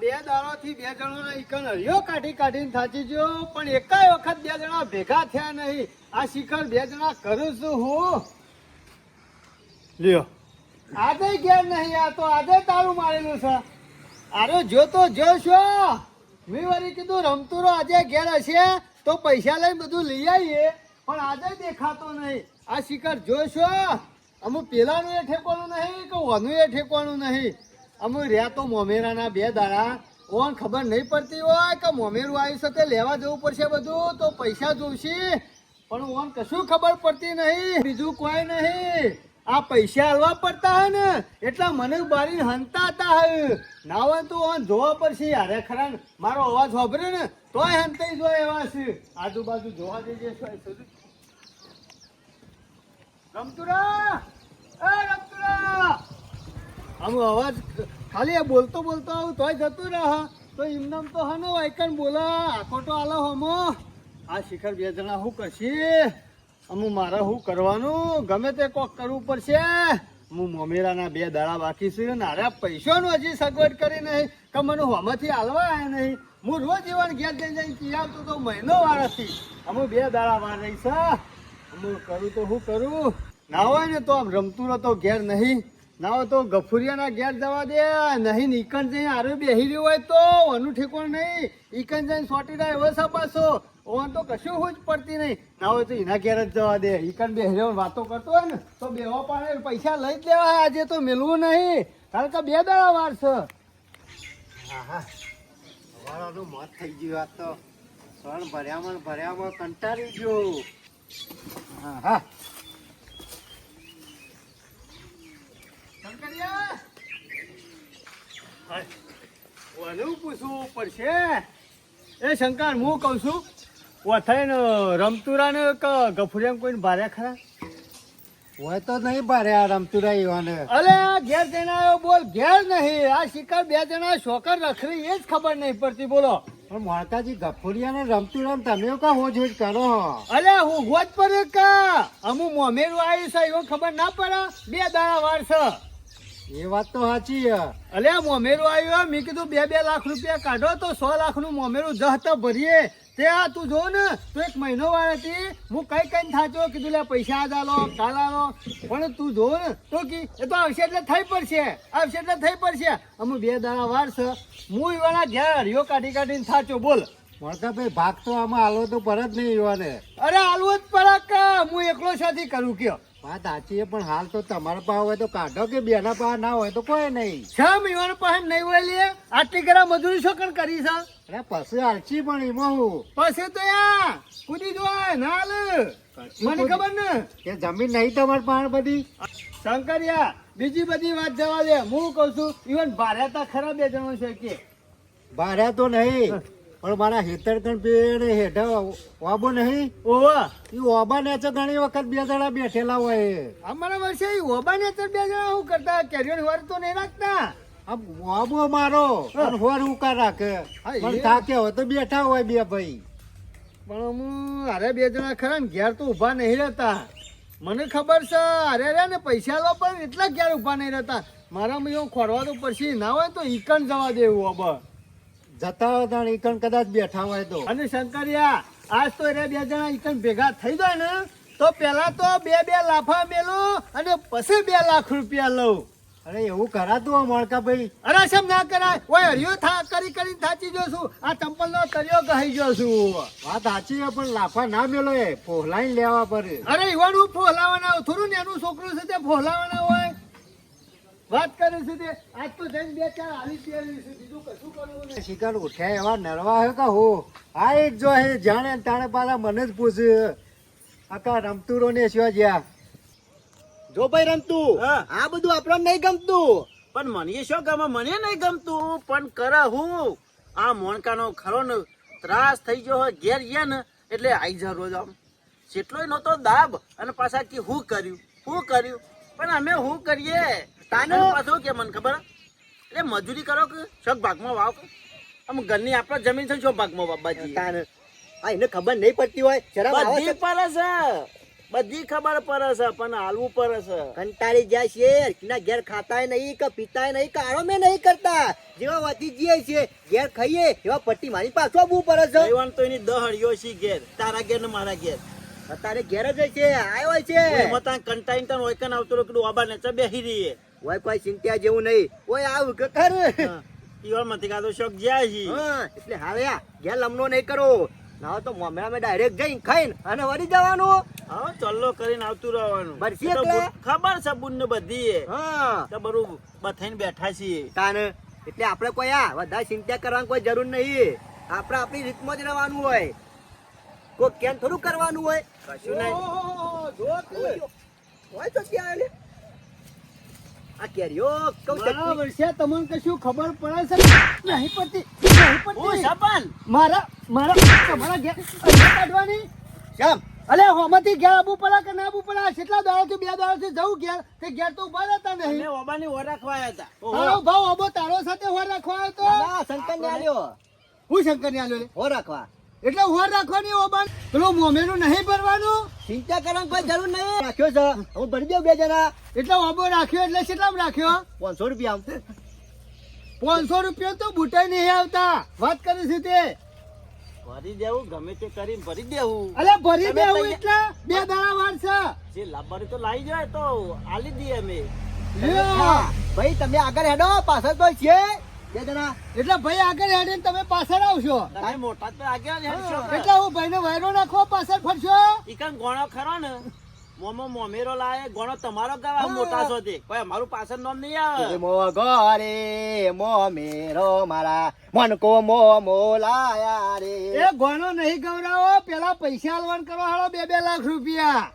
બે દાડાથી બે જણાના ઈકન હરિયો કાઢીને થાચી ગયો, પણ એકાય વખત બે જણા ભેગા થયા નહીં. આ શિખર બે જણા કરું છું હું. લ્યો આજે ઘેર નહીં, આ તો આજે તારું મારેલું છે. અરે જો તો જો છો, મેં વળી કીધું રમતુરો આજે ઘેર હશે તો પૈસા લઈને બધું લઈ આવીએ, પણ આજે દેખાતો નહીં. આ શિખર જોશો, અમુક પેલાનું એ ઠેકવાનું નહીં કે ઓનું એ ઠેકવાનું નહીં. અમુક રહ્યા તો મોમેરાના બે દાડા, ઓન ખબર નહીં પડતી હોય કે મોમેરું આવ્યું છે તે લેવા જવું પડશે બધું, તો પૈસા જોઈશે, પણ ઓન કશું ખબર પડતી નહીં. બીજું કોઈ નહીં, આ પૈસા હાલવા પડતા હોય ને એટલે મને બારી હંતા હતા ના હોય તો ઓન જોવા પડશે. અરે ખરા મારો અવાજ વાપરે ને તોય હંતાઈ જોય એવા છે. આજુબાજુ જોવા જઈએ રમતુરા, એ રમતુરા, આમ અવાજ ખાલી બોલતો આવું તોય જતું રહે, તો એમનામ તો હનો વાયકન બોલા આખો તો આલો હમો. આ શિખર બે જણા શું કરશે? અમુક મારે શું કરવાનું, ગમે તે કોક કરવું પડશે. હું મોમેરાના બે દાડા બાકી છે ને અરે પૈસાનું હજી સગવડ કરી નહીં કે મને હોમાંથી હાલવા આવ્યા નહીં. હું રોજ એવા ઘેર જઈને કી આવતો તો મહિનો વાર હતી, અમુક બે દાડા વાર રહી છે. અમુક કરું તો શું કરું? ના હોય ને તો આમ રમતું તો ઘેર નહીં, ના હોય તો ગફુરિયાના ઘેર જવા દે નહીં. ઈકન જઈને આરે બેહી રહ્યો હોય તો ઓનું ઠેકોણ નહીં, ઈકન જઈને સોટી રહ્યા એવો સપાસો ઓન તો કશું જ પડતી નહીં. ના હોય તો એના ઘેર જ જવા દે. ઈકન બેહર્યો વાતો કરતો હોય ને તો બેવા પાડે પૈસા લઈ જ લેવા. આજે તો મેળવું નહીં, કારણ કે બે દાડા વાર છે. હા હા, સવારનું મોત થઈ ગયું. આ તો સણ ભર્યામાં કંટાળી ગયો. હા હા, પૂછવું પડશે. એ શંકર, હું કઉ છું ઓથાઈને રમતુરા ને ગફુરિયા કોઈને ભાર્યા ખરા હોય તો નહીં ભારે આ રમતુરા એવાને. અલે ઘેર જઈને આવ્યો બોલ, ઘેર નહીં. આ શિકાર બે જણા શોકર રખડી એ જ ખબર નહીં પડતી. બોલો પણ માતાજી ગફુરિયા ને રમતુરા તમે કા હોજ કરો? અલે હું હોજ પડે કા અમુક મોમેરું આવ્યું છે એવું ખબર ના પડે? બે દાડા વાર છે. એ વાત તો સાચી. અલે મોમેરું આવ્યું, મેં કીધું 2 લાખ રૂપિયા કાઢો તો 100 લાખનું મોમેરું જહતા ભરીએ. તે આ તું જો ને તો 1 મહિનો વાર હતી, હું કઈ થાચો કીધું લે પૈસા આજ આલો કાલ આલો, પણ તું જો ને તો કી એ તો આવશે એટલે થઈ પડશે, આવશે એટલે થઈ પડશે. અમે 2 દાડા વાર છે. હું એવાના ઘેર હરિયો કાઢીને થાચો. બોલ મળતા ભાઈ ભાગ તો આમાં હાલવો તો પર જ નહીં એવાને. અરે હાલવું જ પડે કે હું એકલો સાથી કરું કયો? વાત સાચી, પણ હાલ તો તમારા પાસે હોય તો કાઢો, કે બેના પાસે ના હોય તો કોઈ નહીં. છ મહિના પાસે નહીં હોય લે, આટલી કરા મજૂરી શું કણ કરી છે? અરે પછી હાલશી પણ એમાં હું પછી તો યા કૂદી જોય ના હાલ. મને ખબર ને કે જમીન નહીં તમારી પાસે બધી. શંકરિયા બીજી બધી વાત જવા દે, હું કઉ છું ઇવન ભાર્યા તા ખરા બે જણો છે કે ભાર્યા તો નહીં, પણ મારા હેતરકણ પેડ હેઠા ઓબો નહીં, ઓવા એ ઓબા ને તો ઘણી વખત બે જણા બેઠેલા હોય. અમારા વર્ષે ઓબા ને બે જણા શું કરતા? કેરીઓની વાર તો નહીં રાખતા. ઓબો મારો હોર ઉકા રાખે, પણ થાકે હોય તો બેઠા હોય બે ભાઈ. પણ હું અરે બે જણા ખરા ને ઘેર તો ઉભા નહીં રહેતા. મને ખબર છે અરે રે ને પૈસા લો પણ એટલા ઘેર ઉભા નહીં રહેતા. મારામાં એવું ખોરવા તો પછી ના હોય તો ઈકણ જવા દેવું. ઓબા જતા હોય તો ઈકણ કદાચ બેઠા હોય તો. અને શંકરિયા આજ તો એ બે જણા ઈકણ ભેગા થઈ જાય ને તો પેલા તો 2 લાફા મેલું અને પછી 2 લાખ રૂપિયા લઉં. અરે એવું કરાતું હોય મળકા ભાઈ? અરે સમ ના કરાય. ઓય હરિયો કરી થાચી જો છું. આ ચંપલ નો તરિયો ગહી જો છું. વાત સાચી છે, પણ લાફા ના મેલો એ ફોહલાઈને લેવા પડે. અરે ઈવાનું ફોહલાવાના હોય થોડું ને, એનું છોકરું છે તે ફોહલાવાના હોય. વાત કરે છે તે આજ તો જઈને 2-4 હાલી પહેરી છે, બીજું કશું કરવું નહીં. શિકાર ઉઠ્યા એવા નરવા હે કા હો? આ એક જો હે જાણે તાણે પાછા મને જ પૂછે આકા રમતુરો ને શું જ્યાં. જો ભાઈ રમતું, આ બધું આપણને નહીં ગમતું, પણ મને શું ગમે? મને નહીં ગમતું, પણ કરે હું આ મોણકાનો ખરો ને ત્રાસ થઈ ગયો હોય. ઘેર ગયા ને એટલે આઈ જા રોજ આમ જેટલો નતો દાબ અને પાછા કે હું કર્યું પણ અમે શું કરીએ? તાને પાછું કે મને ખબર એટલે મજૂરી કરો કે શોખ ભાગમાં વાવ કે આમ ઘરની આપણા જમીન છે, શોખ ભાગમાં બાબાજી એને ખબર નહીં પડતી હોય જરા બધી પડે છે. બધી ખબર પડે છે પણ હાલવું પડે છે. કંટાળી જાય છે ના ઘેર ખાતાય નહીં કે પીતાય નહીં કે આરામે નહીં કરતા જેવા વધી જઈએ છે ઘેર ખાઈએ એવા પટ્ટી મારી પાછો આવવું પડે છે કહેવાનું તો એની 10 હળિયો છે ઘેર, તારા ઘેર ને મારા ઘેર. અત્યારે ઘેર જ હોય છે આવ્યો હોય છે એમાં તાન કંટાઈને તાન ઓયકન આવતો રહ્યો કીધું આબા નેચે બેસી રહીએ. ઓય કોઈ ચિંતા જેવું નહીં ઓય આવું કે કર હા. ઈવળમાંથી કાં તો શોખ જાય છે. હા એટલે હાવે આ ઘેર લમણો નહીં કરો ના તો મોમેરામાં ડાયરેક્ટ જઈને ખાઈને અને વળી જવાનું હા ચલ્લો કરીને આવતું રહેવાનું. બરસી એ તો એટલે? ખબર છે બુનને બધી એ. હા તો બરું બથાઈને બેઠા છીએ. તાને એટલે આપણે કોઈ આ વધારે ચિંતા કરવાની કોઈ જરૂર નહીં આપણે આપણી રીતમાં જ રહેવાનું હોય કોઈ કેમ થોડું કરવાનું હોય કશું નહીં. ઓહો, જો તું. હોય તો ક્યાં આલે? આ કેરીઓ કઉ મારા ચટણી. વર્ષે તમને કશું ખબર પડે છે નહીં પડતી નહીં હું પડતી સપન. મારા તમારા ઘેર અહીંયા કાઢવાની શ્યામ અલે હોમાંથી ઘેર આબુ પડે કે ના આબુ પડે આ કેટલા દાડાથી 2 દાડાથી જવું ઘેર તે ઘેર તો ઉભા રહેતા નહીં અમે ઓબાની ઓર રાખવાયા હતા. તારો ભાવ આબો તારો સાથે હોર રાખવા આવ્યો તો ના શંકર ને આલ્યો હું શંકર ને આલ્યો લે હો રાખવા એટલે હોર રાખવાની ઓબાન પેલું મોમેનું નહીં ભરવાનું ચિંતા કરવાની કોઈ જરૂર નહીં રાખ્યો છે હું ભરી દઉં 2 જણા એટલે ઓબો રાખ્યો એટલે કેટલામાં રાખ્યો 500 રૂપિયા 500 રૂપિયા તો બુટાઈ નહીં આવતા વાત કરી છે તે ભરી દેવું ગમે તે કરીને ભરી દેવું. અલે ભરી તમે દેવું તૈયાર- એટલે 2 દાડા વાર છે જે લાવવાની તો લાવી જાય તો આલી દઈએ અમે. લ્યો. હા, ભાઈ તમે આગળ હેડો પાછળ તો છે 2 જણા એટલે ભાઈ આગળ હેડીને તમે પાછળ આવશો તમે મોટા તો આગળ હેડશો. એટલે હું ભાઈને વાયરો નાખો પાછળ ફરશો ઈકન ગોણો ખરો ને મોમેરો લાવે ગોણો તમારો ગાવા મોટા છો તે કોઈ અમારું પાછળ નામ નહીં આવે. મો ગરે મો મેરો મારા મનકો મો મોલાયા રે એ ગોણો નહીં ગવરાવો પેલા પૈસા આલવાન કરો હાલો 2 લાખ રૂપિયા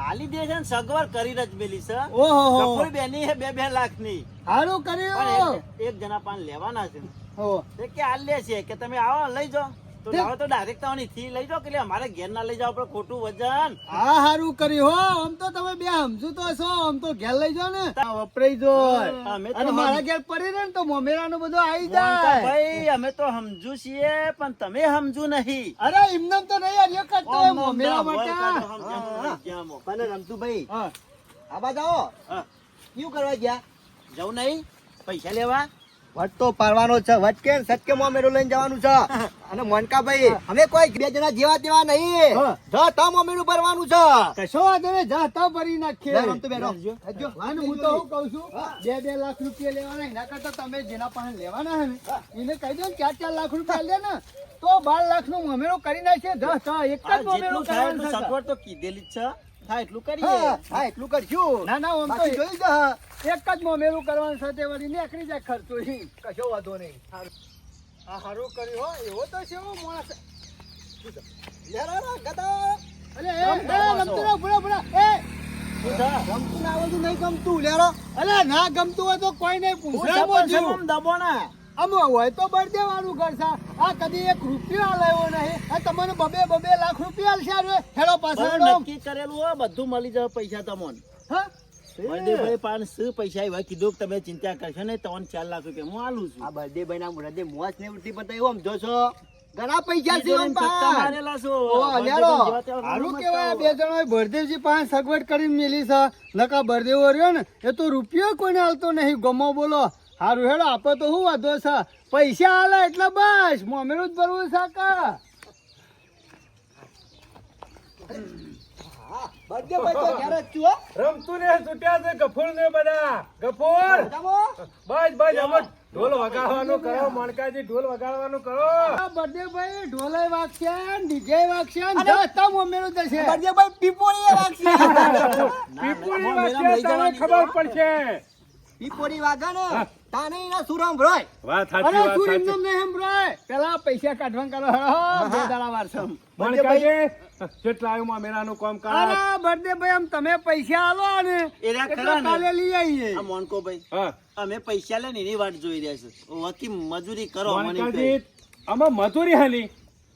આલી દે છે ને સગવડ કરી જ મેલી છે. ઓહો કપૂર બેની હે 2 લાખ ની સારું પણ કર્યું એક જણા પાન લેવાના છે. હો તે કે આ લે છે કે તમે આવો લઈ જાઓ તો લાવો તો ડાયરેક્ટ તો થી લઈ જાઓ કે અમારે ઘેર ના લઈ જાઓ આપણે ખોટું વજન. હા સારું કર્યું હો આમ તો તમે બે સમજુ તો છો આમ તો ઘેર લઈ જાઓ ને વપરાઈ જો અમે તો અને મારા ઘેર પડી રહે ને તો મોમેરાનું બધું આવી મોહનકા જાય ભાઈ અમે તો સમજુ છીએ પણ તમે સમજુ નહીં. અરે એમનેમ તો નહીં હરિયો કરતો હોય મોમેરા માટે પણ રમતુભાઈ હા આ બાદ આવો હા. શું કરવા ગયા જવું નહીં પૈસા લેવા. વટ તો પાડવાનો છે વટ કે સટકે મોમેરો લઈને જવાનું છે અને મોનકાભાઈ અમે કોઈ 2 જણા જેવા તેવા નહીં હા. જ તા મોમેરું ભરવાનું છે કશો વાંધો નહીં જા તો ભરી નાખીએ લે, રમતું બેઠો. હજો. અને હું તો શું કહું છું 2 લાખ રૂપિયા લેવાના એના કરતા તમે જેના પાસે લેવાના હે ને એને કહી દો ને 4 લાખ રૂપિયા લે ને તો 12 લાખ નું મોમેરો કરી નાખીએ એક જ મોમેરો જેટલું થાય કરવાનું એટલું છે. સગવડ તો કીધેલી જ છે થાય એટલું હા કરીએ. હા, એટલું કરશું ના ના આમ તો બાકી જોઈ જા એક જ મોમેરું કરવાનું સાથે વળી નીકળી જાય ખર્ચો ઈ. કશો વાંધો નહીં આ સારું કર્યું હો એવો તો છે એવો માણસ લેરા ગદા અલે એ રમતું રહો ભૂલા ભૂલા એ શું છે? ગમતું ના આવડતું નહીં ગમતું લેરો અલે ના ગમતું હોય તો કોઈ નહીં હું પૂછરામાં સપન જીવ. સપન દબોના. આમ હોય તો બર દેવાનું કરશે આ કદી 1 રૂપિયો લેવો નહીં આ તમને 2 લાખ રૂપિયા આલશે આ રે. હેડો પાછા બધું હેડો. નક્કી કરેલું હોય બધું મળી જાય પૈસા તમને. હા? બળદેવભાઈ પાંચ શું પૈસા એવા કીધું કે તમે ચિંતા કરશો ને 3-4 લાખ રૂપિયા હું આલું છું. આ બર્થડે ભાઈ ના હૃદય મોજ ને ઉઠી પણ એવું સમજો છો ઘણા પૈસા છે બીજોને એમ ધક્કા પા. મારેલા છો. ઓ, લ્યારો. જેવા તેવા સારું મત કેવાય કરો. 2 જણા બળદેવજી પાસે સગવડ કરીને મેલી છે નકા બળદેવો રહ્યો ને એ તો રૂપિયો કોઈને હાલતો નહીં ગમો બોલો સારું હેડો આપો તો શું વાંધો છે પૈસા હાલે એટલે બસ મોમેરું જ ભરવું છે કા હા, birthday ભાઈ તો ઘેર જ છું હો. રમતું ને છૂટ્યા છે ગફૂર ને બધા ગફૂર મજામાં? બસ બસ અમે ઢોલ વગાડવાનું કરો મણકાજી ઢોલ વગાડવાનું કરો બર્થડે ભાઈ ઢોલે વાગશે ડીજે વાગશે દસ્તા મોમેરું જશે birthday ભાઈ પીપોળી એ વાગશે. પીપુડી ના, વાગે લઈ તને જવાની ખબર તો. પડશે પીપોળી વાગે ને તાને એના સુરમ ભરાય. વાત અરે સાચી વાત શું સાચી એમને નહીં સંભળાય પેલા પૈસા કાઢવાનું કરો હો, 2 દાડા વાર છે મણકાજી કેટલા આવ્યું મેરાનું કામ કર અરે બર્થડે ભાઈ આમ તમે પૈસા આલો ને એ રહ્યા એટલે ખરા ને? કાલે લઈ આવીએ આ મોનકો ભાઈ હા અમે પૈસા લઈને એની વાટ જોઈ રહ્યા છે વકી મજૂરી કરો મને કહે. મણકાજી આમાં મજૂરી હાલી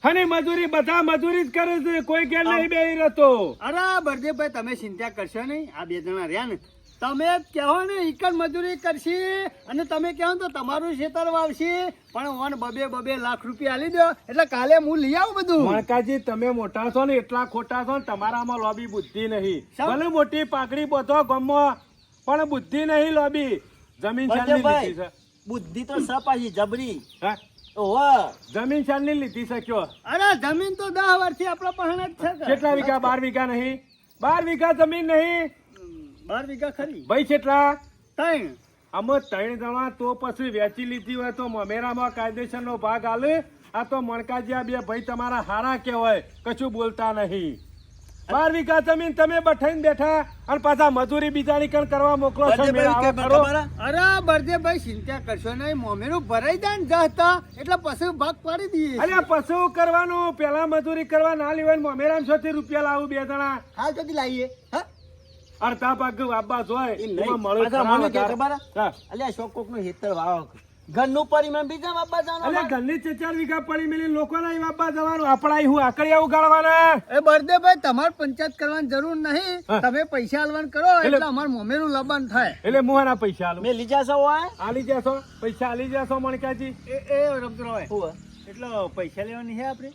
હની મજૂરી બધા મજૂરી જ કરે છે કોઈ ઘેર નહીં બેહી રહેતો અરે બર્થડે ભાઈ તમે ચિંતા કરશો નહીં આ 2 જણા રહ્યા ને તમે જ કહો ને ઈકન મજૂરી કરશી અને તમે કહો તો તમારું ખેતર વાવશી પણ ઓન બબે લાખ રૂપિયા આલી દો એટલે કાલે હું લઈ આવું બધું. મણકાજી તમે મોટા છો ને એટલા ખોટા છો ને તમારામાં લોબી બુદ્ધિ નહીં. શા? ભલે મોટી પાકડી બધો ગમો પણ બુદ્ધિ નહીં લોબી. જમીન શાલની લીધી છે. બુદ્ધિ તો સપાજી જબરી. હા? ઓહો જમીન શાલની લીધી છે કયો? અરે જમીન તો 10 વર્ષથી આપણા પાસે જ છે કે. કેટલા વીઘા? 12 વીઘા નહીં? 12 વીઘા જમીન નહીં 12 વીઘા ખરી. ભાઈ કેટલા? 3. આમાં 3 જણા તો પછી વેચી લીધી હોય તો મમેરામાં કાયદેસરનો ભાગ આલે. આ તો મણકાજી આ બે ભાઈ તમારા હારા કહેવાય, કશું બોલતા નહીં. 12 વીઘા જમીન તમે બઠાઈને બેઠા અને પાછા મજૂરી બીજાની કણ કરવા મોકલો છો. મેળ આવો ખરો? અરે બળદેવભાઈ ચિંતા કરશો નહીં, મોમેરું ભરાઈ જાય ને જતા એટલે પછી ભાગ પાડી દઈએ. અરે પશુ કરવાનું, પેલા મજૂરી કરવા ના લેવાય. મમેરામ છોથી રૂપિયા લાવું 2 જણા. હાલ જલ્દી લાવીએ હા અડધા ભાગ વાપા જોય એમ એમાં નહીં. મળે પાછા ખરા મને કે વધારે. ખબર? હા. અલ્યા શોક કોકનું હેતર વાવો. ઘરનું પરિમાણ બીજા બાપા અલ્યા જાણો. ઘરની 4 વીઘા પડી મેલી લોકોના ય વાપા જવાનું, આપણા ય હું આકડિયા ઉગાડવાના. એ બળદેવભાઈ તમારે પંચાયત કરવાની જરૂર નહીં, હા. તમે પૈસા આલવાન કરો એટલે અમાર મોમેરું લબાન થાય. એટલે મુહાના પૈસા આલું. મેં લીધા છો હોય આલી જશો પૈસા આલી જશો મણકાજી. એ રમતરાય હું એટલે પૈસા લેવાની છે આપણે.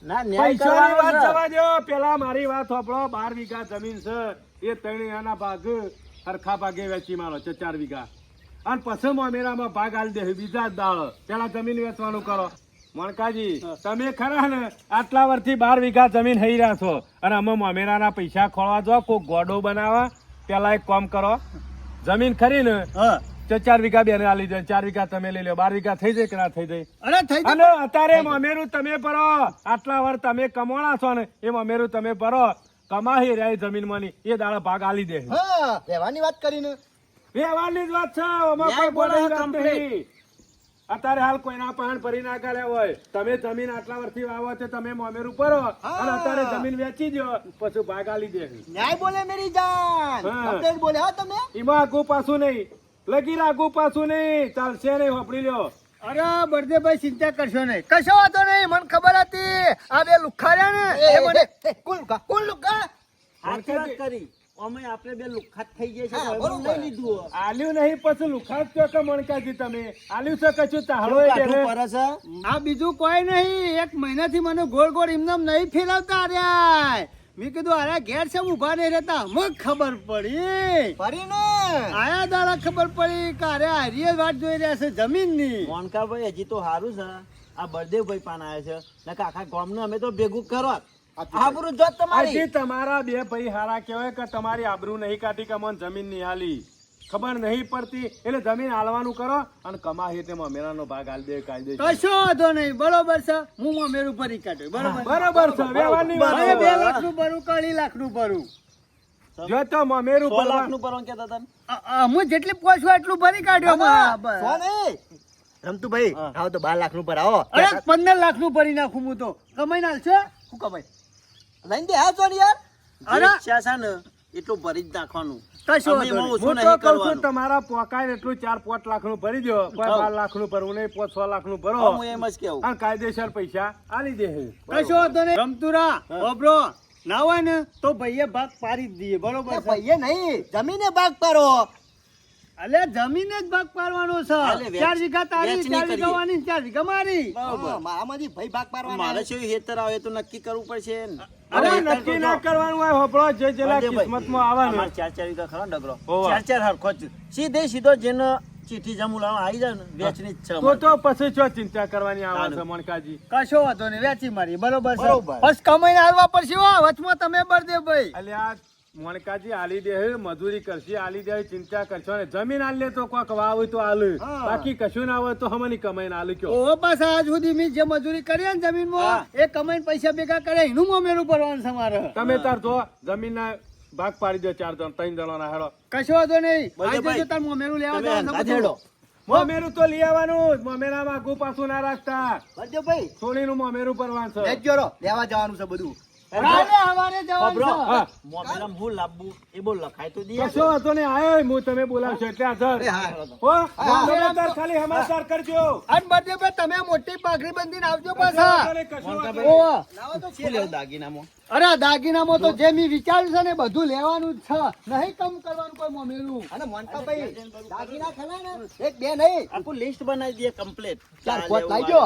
ના ન્યાય પૈસાની વાત કરવાનો જવા દો. પેલા મારી વાત સાંભળો. 12 વીઘા જમીન છે એ 3 આના ભાગ હરખા ભાગે વેચી મારો 4 વીઘા અને પછી મોમેરામાં ભાગ આલી દે બીજા જ દાળ. પેલા જમીન વેચવાનું કરો. મણકાજી તમે ખરા ને આટલા વર્ષથી 12 વીઘા જમીન હઈ રહ્યા છો અને અમે મોમેરાના પૈસા ખોળવા જો કોઈ ગોડો બનાવવા. પેલા એક કામ કરો, જમીન ખરી ને હા 4 વીઘા બેને આલી જાય, 4 વીઘા તમે લઈ લો. 12 વીઘા થઈ જાય કે ના થઈ જાય? અરે થઈ અને અત્યારે મોમેરું તમે ભરો. આટલા વાર તમે કમાણા છો ને એ મોમેરું તમે ભરો. કમાહી રહી જમીન માંની એ દાડા ભાગ આલી દે. હા રહેવાની વાત કરીને વ્યવહારની જ વાત છે. આમાં કોઈ બોલવાની વાત નહીં. અત્યારે હાલ કોઈના પાન ભરી ના કાઢ્યા હોય. તમે જમીન આટલા વર્ષથી વાવો છો તમે મોમેરું ભરો અને અત્યારે જમીન વેચી દો પછી ભાગ આલી દે. ન્યાય બોલે મેરી જાન હા. કમ્પ્લેટ બોલે હા તમે એમાં આગુ પાછું નહીં, લગી આગુ પાછું નહીં, ચાલશે નહીં. વાપરી લ્યો. અરે બળદેવભાઈ ચિંતા કરશો નહીં, કશો વાંધો નહીં. મને ખબર હતી આ બે લુખ્ખા રહ્યા ને એ મને કુલ લુકા સાચી વાત કરી. અમે આપણે બે લુખાત થઈ ગયા છે હા, તો બરોબર. નહીં લીધું હોય. આલ્યું નહીં પછી લુખાત કયો કે મણકાજી તમે આલ્યું છે કશું તાળો શું એ કાઠું ઘેરે. પડે છે? આ બીજું કોઈ નહીં. 1 મહિનાથી મને ગોળ ગોળ એમનામ નહીં ફેરવતા રહ્યા. મેં કીધું અરે ઘેર છે ઉભા નહીં રહેતા. અમુક ખબર પડી ફરીને આયા દાડા ખબર પડી કે અરે હારીએ વાત જોઈ રહ્યા છે જમીનની. મોનકાભાઈ હજી તો સારું છે આ બળદેવભાઈ પાન આવ્યા છે નકર આખા ગામનું અમે તો ભેગું કરો. આબરૂ જોત તમારી. હજી તમારા બે ભાઈ હારા કહેવાય કે તમારી આબરૂ નહીં કાઢી કે મને જમીન નહીં હાલી. ખબર નહીં પડતી એટલે જમીન હાલવાનું કરો અને કમાહી તેમાં મેરાનો ભાગ હાલ દે કાયદે. કશો વાંધો નહીં, બરોબર છે. હું મોમેરું ભરી કાઢ્યું બરોબર. બરોબર છે. વ્યવહારની વાત હવે છે. 2 લાખનું ભરું કે 2 લાખનું ભરું. જો તો મમેરું 100 ભરવા- લાખનું પરવાનું કહેતા હતા ને? હું જેટલી પોસું એટલું ભરી કાઢ્યો બરાબર. સોને રમતુભાઈ આવો તો 12 લાખ નું પર આવો અરે 15 લાખનું ભરી નાખું હું તો. કમાઈને હાલશો? શું કમાય લઈને દે હા સોની યાર અરે જે ઈચ્છા છે ને એટલું ભરી જ નાખવાનું. કશો અમે વાંધો એમાં નહીં. ઓછું હું તો નહીં કહું છું કરવાનું. તમારા પોકાય એટલું 4-5 લાખનું ભરી દો. કોઈ 12 લાખનું ભરવું નહીં, 5-6 લાખનું ભરો હું એમ જ કેવું. અને કાયદેસર પૈસા આલી દે. કશો વાંધો નહીં. રમતુરા ઓબરો ના હોય ને તો ભાઈએ ભાગ પાડી જ દઈએ બરોબર છે. ભાઈએ નહીં જમીને ભાગ પાડો અલે જમીને જ ભાગ પાડવાનો છે. અલે વેચ- 4 વીઘા તારી, વેચણી 4 વીઘા કરીએ. વાની, 4 વીઘા મારી. બરોબર. મારામાંથી ભાઈ ભાગ પાડવાના મારે શું હેતર આવે તો નક્કી કરવું પડશે ને. અરે હવે હેતર નક્કી તો ના જો. કરવાનું હોય. હોભળો જે જેલા બળદેવભાઈ, કિસ્મતમાં આવે ને. અમારે 4 વીઘા ખરો ને ડગરો. હોવા. 4 હરખો જ. સીધો જેનો ચીઠી જમુલાનો આવી જાય ને વેચની જ છે તો અમારે. તો પછી શું ચિંતા કરવાની આવે છે સારું. મણકાજી. કશો વાંધો નહીં, વેચી મારી બરોબર છે. બરોબર. બસ કમાઈને હાલવા પડશે હો. વચમાં તમે બળદેવભાઈ. અલ્યા મણકાજી આલી દે, મજૂરી કરશે આલી દે, ચિંતા કરશો ને. જમીન આલી દે તો કોક વાવ તો આલે, હા. બાકી કશું ના હોય તો હમની કમાઈને આલે કયો. ઓહો પાછા આજ સુધી મેં જે મજૂરી કરી ને જમીનમાં હા. એ કમાઈને પૈસા ભેગા કરે એનું મોમેરું ભરવાનું છે મારે. તમે તાર જો જમીનના ભાગ પાડી દો 4 જણ 3 જણોના હેડો. કશો વાંધો નહીં. બળદેવભાઈ, આજે જો તાર મોમેરું લેવા તમે જવાનું છે હંગાથ બધું. હેડો. મોમેરું તો લઈ આવવાનું જ. મોમેરામાં આગુ પાછું ના રાખતા. બળદેવભાઈ સોનીનું મોમેરું ભરવાનું છે. લેજો રો લેવા જવાનું છે બધું કાલે સવારે જવાનું ખબરો? છે. હા. મોમેરામ હું લાવવું એ બોલ લખાય તો દે કશો વાંધો નહીં આયો હું તમે બોલાવશો એટલે હાજર હો મોમેરાદાર ખાલી સમાચાર કરજો અને બધે ભાઈ તમે મોટી પાઘડી બંધીને આવજો કશો પાછા. વાંધો નહીં, કશો વાંધો નહીં. ઓવા. શું લેવું દાગીનામાં અરે દાગીનામાં તો જે મેં વિચાર્યું છે ને બધું લેવાનું જ છે, નહીં કમ કરવાનું કોઈ મોમેલું. અને મોનકાભાઈ દાગીના ખરા ને એક બે નહીં આખું લિસ્ટ બનાવી દે કમ્પ્લીટ ચાર પાંચ લાવજો.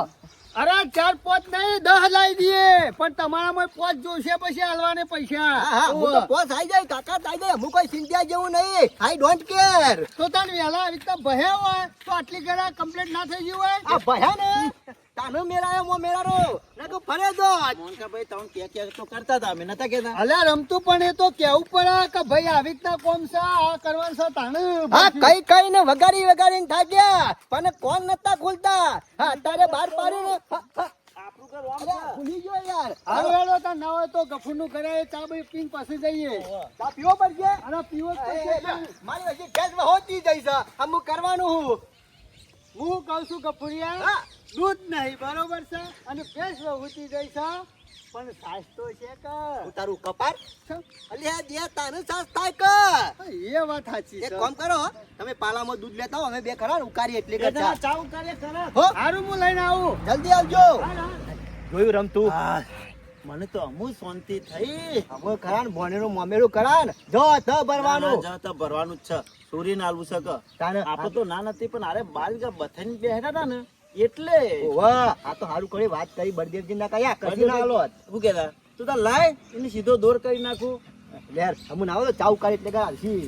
અરે 4-5 નહીં 10 લાવી દઈએ, પણ તમારામાં 5 જોશે પછી હાલવાને પૈસા. હા હા હું તો પોસ આવી જાય કાકા આવી જાય હું કોઈ ચિંતા જેવું નહીં આઈ ડોન્ટ કેર. તો તાર વહેલા આવી રીતના ભયા હોય તો આટલી ઘણા કમ્પ્લીટ ના થઈ ગયું હોય. આ ભયા ને તાનો મેળાયો મો મેળારો ના તો ફરે જો મોનકાભાઈ તમે કે તો કરતા હતા અમે નતા કેતા અલ્યા રમતું પણ એ તો કેવું પડે કે ભાઈ આવી રીતના કોમ છે, આ કરવાનું છે તાણે. હા કઈ કઈ ને વગાડી વગાડીને થાક્યા પણ કોણ નતા ખુલતા. હા અત્યારે બાર પાડીને આપણું ઘર આમ છે. ખુલી ગયો યાર. હાલો હેડો તાર ના હોય તો ગફુરનું કરાય, ચા બી પીને પાછી જઈએ. ચા પીવો પડશે. અરે પીવો જ પડશે. મારી હજી ગેસમાં હોતી જઈ છે આમ હું કરવાનું હું. હું કહું છું ગફુરિયા, હા. દૂધ નહીં બરોબર છે અને ભેંસ વહુતી જાય છે, પણ સાસ તો છે કે ઉતારું કપાર છે. અલ્યા દે તારું સાસ થાય કે એ વાત સાચી એક છે. કામ કરો તમે પાલામાં દૂધ લેતા હો અમે બે ખરા ને ઉકારી એટલે એ કરતા ચા ઉકાળીએ કરે. હો હારું હું લઈને આવું. જલ્દી આવજો. જોયું રમતું આ, મને તો અમુ શાંતિ થઈ અમે ખરા ને ભણેનું મામેરું કરા ને જો ધ ભરવાનું જતા ભરવાનું જ છે સૂર્ય ના આલવું છે કે તાને આપણે તો ના નથી પણ અરે 12 વીઘા બથાઈને બેઠા હતા ને એટલે વાહ આ તો સારું કરી વાત કરી બળદેવજી ના કયા કદી ના આલો શું કેતા તું તાર લાય એને સીધો દોર કરી નાખું લેર અમુ ના આવો તો ચાવ કરી એટલે કરા છી